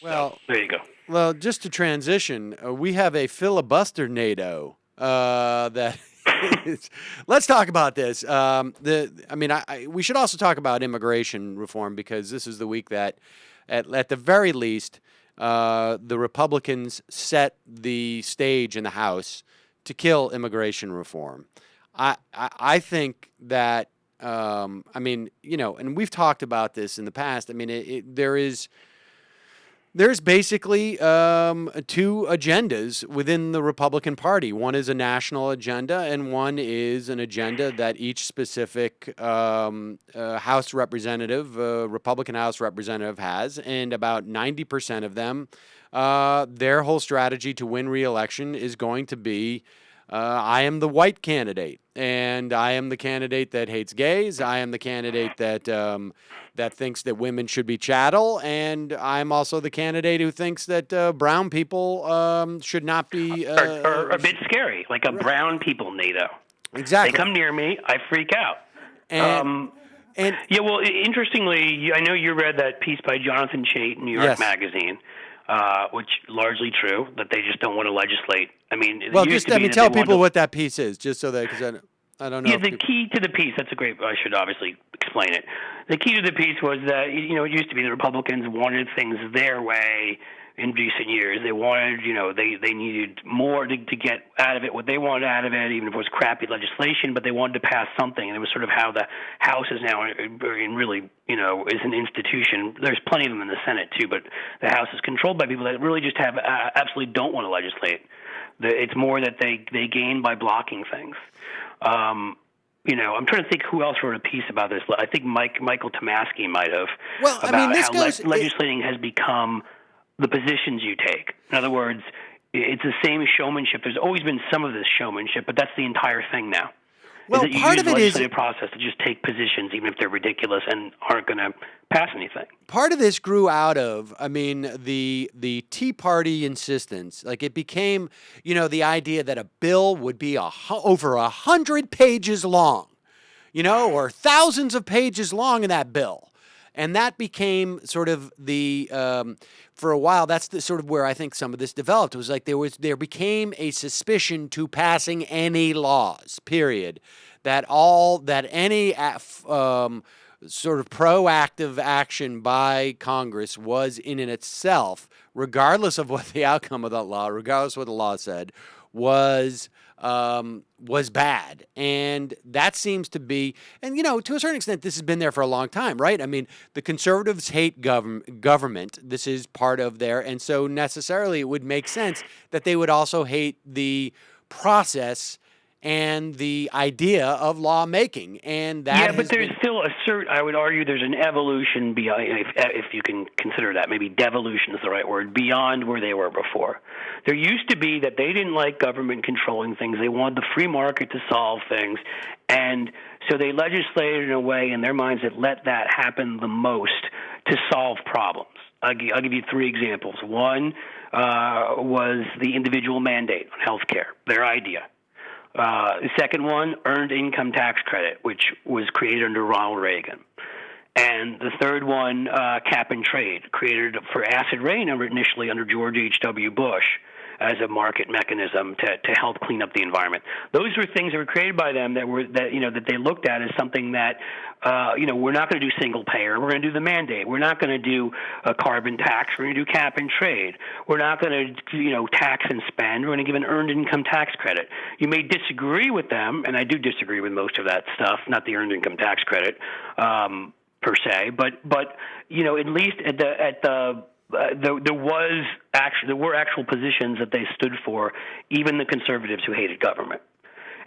So Well, there you go. well, just to transition, we have a filibuster NATO that is, let's talk about this. We should also talk about immigration reform because this is the week that, at the very least, the Republicans set the stage in the House to kill immigration reform. I think that, and we've talked about this in the past. I mean, there's basically two agendas within the Republican Party. One is a national agenda, and one is an agenda that each specific House representative, Republican House representative, has. And about 90% of them, their whole strategy to win re-election is going to be I am the white candidate, and I am the candidate that hates gays. I am the candidate that thinks that women should be chattel, and I'm also the candidate who thinks that brown people should not be. Or a bit scary, like a brown people NATO. Exactly. They come near me, I freak out. And Yeah, well, interestingly, I know you read that piece by Jonathan Chait in New York Yes. Magazine, which largely true, that they just don't want to legislate. I mean, it well, used just to let be me that tell they wanted people to- what that piece is, just so that because I don't know. Yeah, if the people- key to the piece, that's a great, I should obviously explain it. The key to the piece was that, it used to be the Republicans wanted things their way in recent years. They wanted, they needed more to get out of it, what they wanted out of it, even if it was crappy legislation, but they wanted to pass something. And it was sort of how the House is now, and really, is an institution. There's plenty of them in the Senate, too, but the House is controlled by people that really just have absolutely don't want to legislate. It's more that they gain by blocking things. I'm trying to think who else wrote a piece about this. I think Michael Tomasky might have. Well, I mean, this goes. Legislating has become the positions you take. In other words, it's the same showmanship. There's always been some of this showmanship, but that's the entire thing now. Well, is that you part use of the it is legislative process to just take positions, even if they're ridiculous and aren't going to pass anything. Part of this grew out of, the Tea Party insistence. Like it became, the idea that a bill would be over 100 pages long, or thousands of pages long in that bill. And that became sort of for a while, that's the sort of where I think some of this developed. It was like there became a suspicion to passing any laws, period. That any sort of proactive action by Congress was in and itself, regardless of what the outcome of that law, regardless of what the law said, was bad. And that seems to be, and to a certain extent, this has been there for a long time, right? I mean, the conservatives hate government. This is part of their, and so necessarily it would make sense that they would also hate the process and the idea of lawmaking, and that but there's still I would argue there's an evolution beyond, if you can consider that, maybe devolution is the right word, beyond where they were before. There used to be that they didn't like government controlling things. They wanted the free market to solve things, and so they legislated in a way in their minds that let that happen the most to solve problems. I'll give you three examples. One was the individual mandate on health care, their idea. The second one, earned income tax credit, which was created under Ronald Reagan. And the third one, cap and trade, created for acid rain initially under George H.W. Bush as a market mechanism to help clean up the environment. Those were things that were created by them that they looked at as something that we're not going to do single payer. We're going to do the mandate. We're not going to do a carbon tax. We're going to do cap and trade. We're not going to tax and spend. We're going to give an earned income tax credit. You may disagree with them, and I do disagree with most of that stuff, not the earned income tax credit per se, but at least there were actual positions that they stood for, even the conservatives who hated government.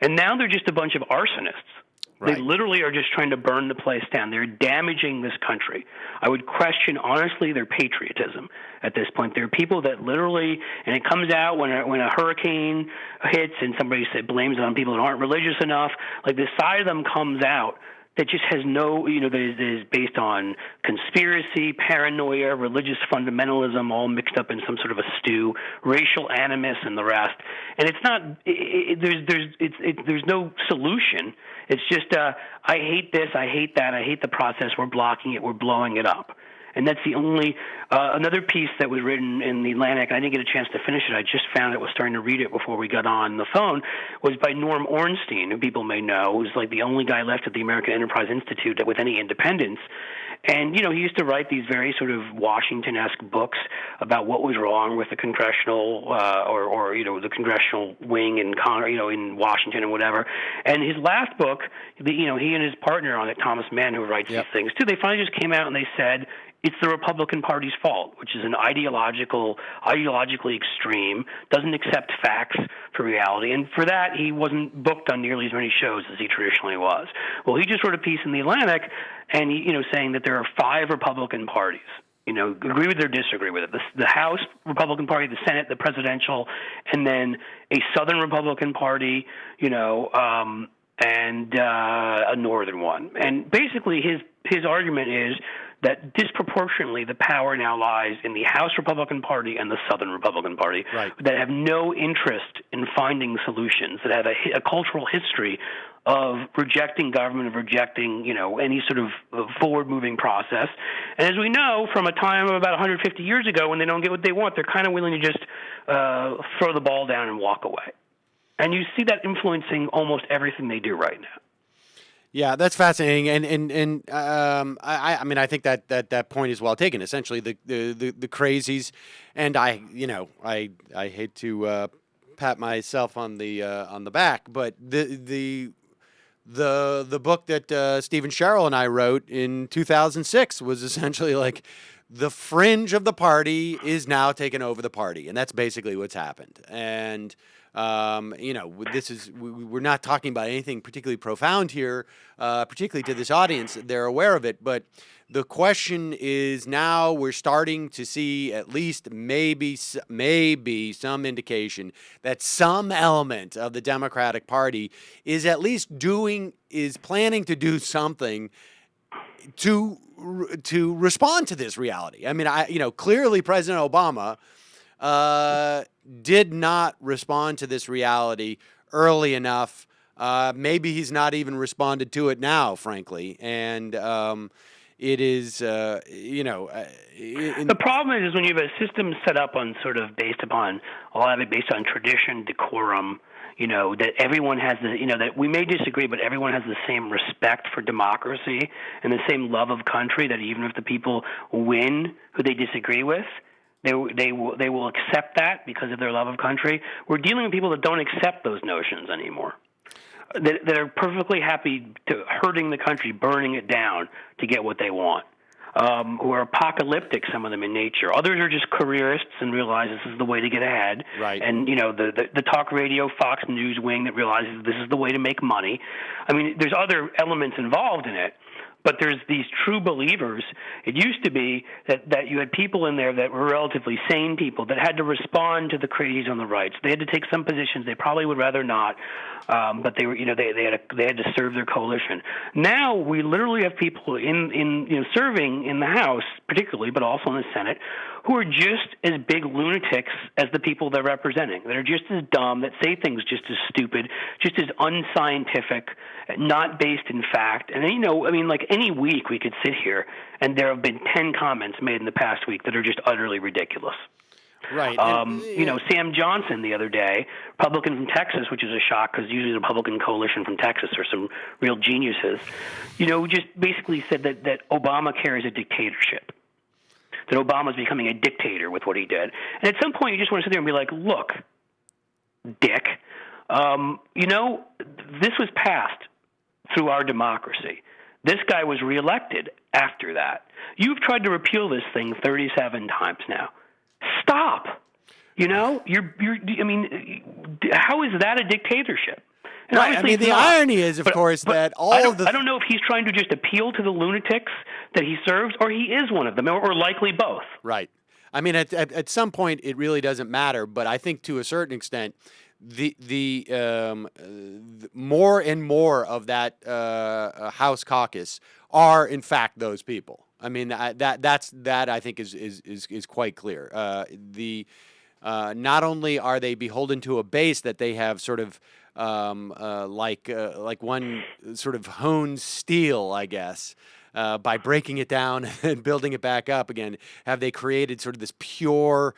And now they're just a bunch of arsonists. Right. They literally are just trying to burn the place down. They're damaging this country. I would question, honestly, their patriotism at this point. There are people that literally, and it comes out when a hurricane hits and somebody blames it on people that aren't religious enough, like the side of them comes out that just has no, that is based on conspiracy, paranoia, religious fundamentalism, all mixed up in some sort of a stew, racial animus, and the rest. And it's not. There's no solution. It's just I hate this, I hate that, I hate the process. We're blocking it. We're blowing it up. And that's the only another piece that was written in the Atlantic, and I didn't get a chance to finish it. I just found it, was starting to read it before we got on the phone, was by Norm Ornstein, who people may know, who's like the only guy left at the American Enterprise Institute with any independence. And, he used to write these very sort of Washington-esque books about what was wrong with the congressional or the congressional wing in in Washington and whatever. And his last book, he and his partner on it, Thomas Mann, who writes these things too, they finally just came out and they said, it's the Republican Party's fault, which is an ideologically extreme, doesn't accept facts for reality. And for that, he wasn't booked on nearly as many shows as he traditionally was. Well, he just wrote a piece in the Atlantic, and he, saying that there are 5 Republican parties. Agree with it or disagree with it. The House Republican Party, the Senate, the presidential, and then a Southern Republican Party, and a Northern one. And basically, his argument is that disproportionately the power now lies in the House Republican Party and the Southern Republican Party, that have no interest in finding solutions, that have a cultural history of rejecting government, of rejecting, any sort of forward-moving process. And as we know, from a time of about 150 years ago, when they don't get what they want, they're kind of willing to just throw the ball down and walk away. And you see that influencing almost everything they do right now. Yeah, that's fascinating, and I mean, I think that point is well taken. Essentially, the crazies, and I hate to pat myself on the back, but the book that Stephen Sherrill and I wrote in 2006 was essentially like the fringe of the party is now taking over the party, and that's basically what's happened. And we're not talking about anything particularly profound here, particularly to this audience. They're aware of it, but the question is now we're starting to see at least maybe some indication that some element of the Democratic Party is at least planning to do something to respond to this reality. I mean, clearly President Obama did not respond to this reality early enough. Maybe he's not even responded to it now, frankly. And it is, the problem is when you have a system set up on sort of based on tradition, decorum, that everyone has that we may disagree, but everyone has the same respect for democracy and the same love of country, that even if the people win who they disagree with, they will accept that because of their love of country. We're dealing with people that don't accept those notions anymore, that are perfectly happy to hurting the country, burning it down to get what they want, who are apocalyptic, some of them in nature. Others are just careerists and realize this is the way to get ahead. Right. And, the talk radio, Fox News wing that realizes this is the way to make money. I mean, there's other elements involved in it. But there's these true believers. It used to be that you had people in there that were relatively sane people that had to respond to the crazies on the right. So they had to take some positions they probably would rather not, but they were they had to serve their coalition. Now we literally have people in serving in the House, particularly, but also in the Senate, who are just as big lunatics as the people they're representing. That are just as dumb, that say things just as stupid, just as unscientific, not based in fact. And like any week we could sit here and there have been 10 comments made in the past week that are just utterly ridiculous. Right. Sam Johnson the other day, Republican from Texas, which is a shock because usually the Republican coalition from Texas are some real geniuses, just basically said that Obamacare is a dictatorship, that Obama's becoming a dictator with what he did. And at some point you just want to sit there and be like, look, Dick, this was passed through our democracy. This guy was reelected after that. You've tried to repeal this thing 37 times now. Stop. How is that a dictatorship? And right. I mean, the irony is, of course, that I don't know if he's trying to just appeal to the lunatics that he serves, or he is one of them, or likely both. Right. I mean, at some point, it really doesn't matter. But I think to a certain extent, the more and more of that House caucus are, in fact, those people. I mean, that I think is quite clear. Not only are they beholden to a base that they have sort of like one sort of honed steel, I guess, by breaking it down and building it back up again, have they created sort of this pure,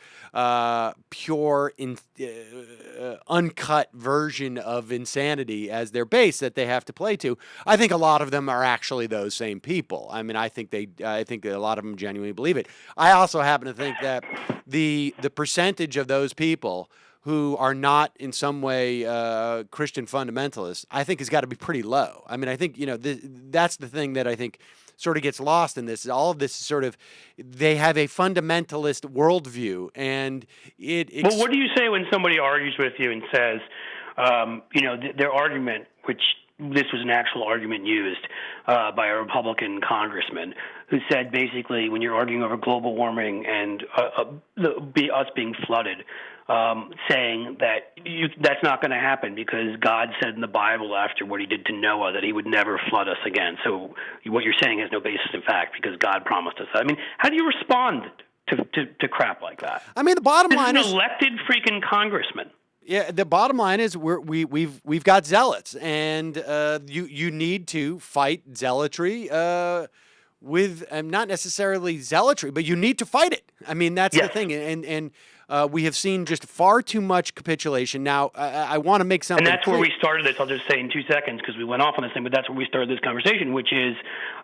uncut version of insanity as their base that they have to play to? I think a lot of them are actually those same people. I mean, I think a lot of them genuinely believe it. I also happen to think that the percentage of those people who are not in some way Christian fundamentalists, I think has got to be pretty low. I mean, I think, that's the thing that I think sort of gets lost in this. All of this is sort of, they have a fundamentalist worldview, and Well, what do you say when somebody argues with you and says, their argument, which this was an actual argument used by a Republican congressman, who said basically when you're arguing over global warming and us being flooded, saying that that's not going to happen because God said in the Bible after what he did to Noah that he would never flood us again. So what you're saying has no basis in fact because God promised us that. I mean, how do you respond to crap like that? I mean, the bottom line is an elected freaking congressman. Yeah, the bottom line is we've got zealots, and you need to fight zealotry with not necessarily zealotry, but you need to fight it. I mean, that's the thing, and we have seen just far too much capitulation. Now, I want to make something. And that's where we started this. I'll just say in 2 seconds because we went off on this thing, but that's where we started this conversation, which is,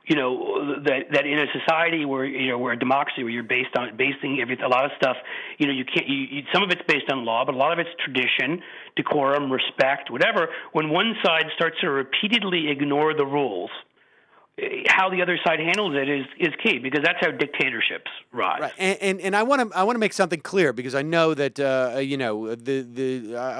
that in a society where we're a democracy where you're basing a lot of stuff, you can't. Some of it's based on law, but a lot of it's tradition, decorum, respect, whatever. When one side starts to repeatedly ignore the rules, how the other side handles it is key because that's how dictatorships rise. Right, and I want to make something clear because I know that I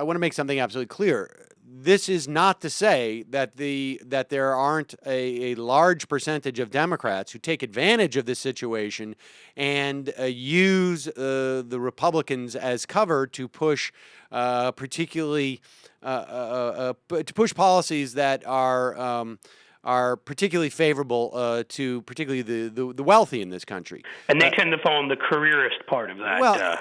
want to make something absolutely clear. This is not to say that there aren't a large percentage of Democrats who take advantage of this situation and use the Republicans as cover to push particularly to push policies that are particularly favorable to particularly the wealthy in this country. And they tend to fall in the careerist part of that. Well,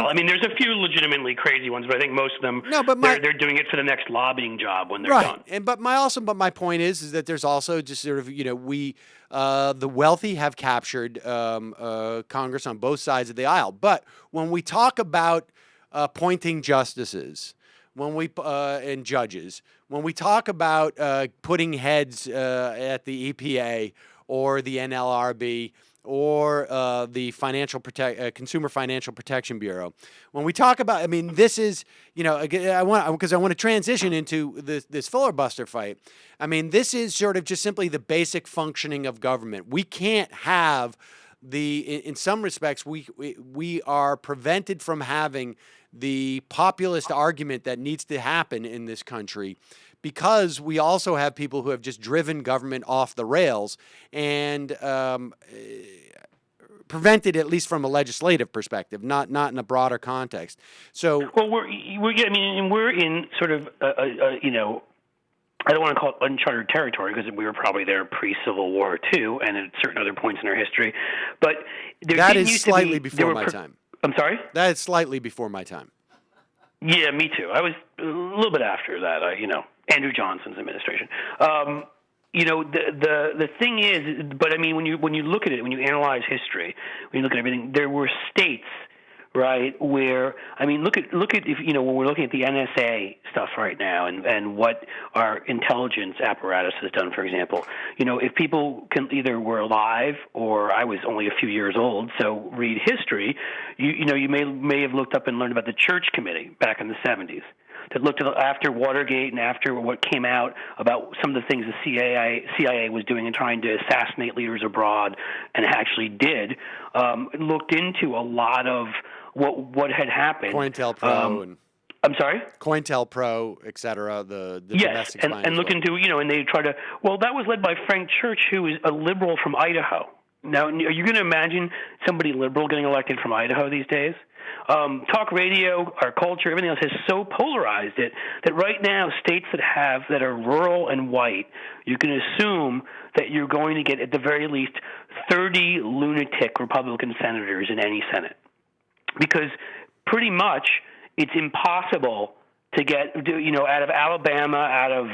I mean, there's a few legitimately crazy ones, but I think most of them, they're doing it for the next lobbying job when they're done. But my point is that there's also just sort of, the wealthy have captured Congress on both sides of the aisle. But when we talk about appointing justices, and judges, when we talk about putting heads at the EPA or the NLRB or the Consumer Financial Protection Bureau, when we talk about, I mean, this is, because I want to transition into this filibuster fight. I mean, this is sort of just simply the basic functioning of government. We can't have in some respects, we are prevented from having the populist argument that needs to happen in this country because we also have people who have just driven government off the rails and prevented, at least from a legislative perspective, not in a broader context. So, well, we're in sort of I don't want to call it uncharted territory because we were probably there pre-Civil War too, and at certain other points in our history. But that is slightly before my time. I'm sorry? That is slightly before my time. Yeah, me too. I was a little bit after that. Andrew Johnson's administration. The thing is, but I mean, when you look at it, when you analyze history, when you look at everything, there were states, right, where, I mean, look at if when we're looking at the NSA stuff right now and what our intelligence apparatus has done, for example, if people either were alive or I was only a few years old, so read history, you may have looked up and learned about the Church Committee back in the 70s that looked at after Watergate and after what came out about some of the things the CIA was doing and trying to assassinate leaders abroad and actually did, looked into a lot of what had happened. COINTELPRO I'm sorry? COINTELPRO, et cetera, the domestic spying. And look into, and they try to, that was led by Frank Church, who is a liberal from Idaho. Now, are you going to imagine somebody liberal getting elected from Idaho these days? Talk radio, our culture, everything else has so polarized it that right now states that are rural and white, you can assume that you're going to get at the very least 30 lunatic Republican senators in any Senate. Because pretty much it's impossible to get, out of Alabama, out of,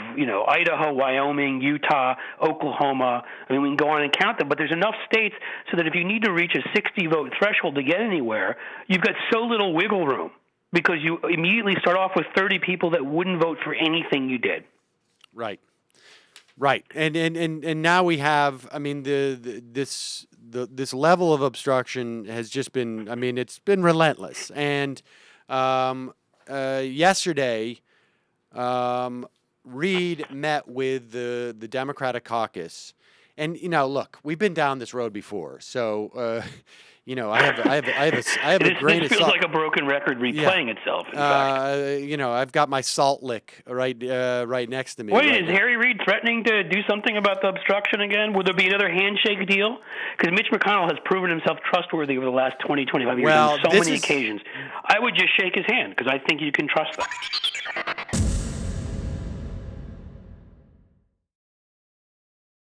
Idaho, Wyoming, Utah, Oklahoma. I mean, we can go on and count them, but there's enough states so that if you need to reach a 60-vote threshold to get anywhere, you've got so little wiggle room because you immediately start off with 30 people that wouldn't vote for anything you did. Right. Right. And now we have, I mean, this level of obstruction has just been, I mean, it's been relentless. And yesterday, Reid met with the Democratic caucus, and look, we've been down this road before, so I have a grain of salt. It feels like a broken record replaying itself. In fact. I've got my salt lick right next to me. Wait, is Harry Reid threatening to do something about the obstruction again? Will there be another handshake deal? Because Mitch Mcconnell has proven himself trustworthy over the last 20, 25 years on so many occasions. I would just shake his hand because I think you can trust that.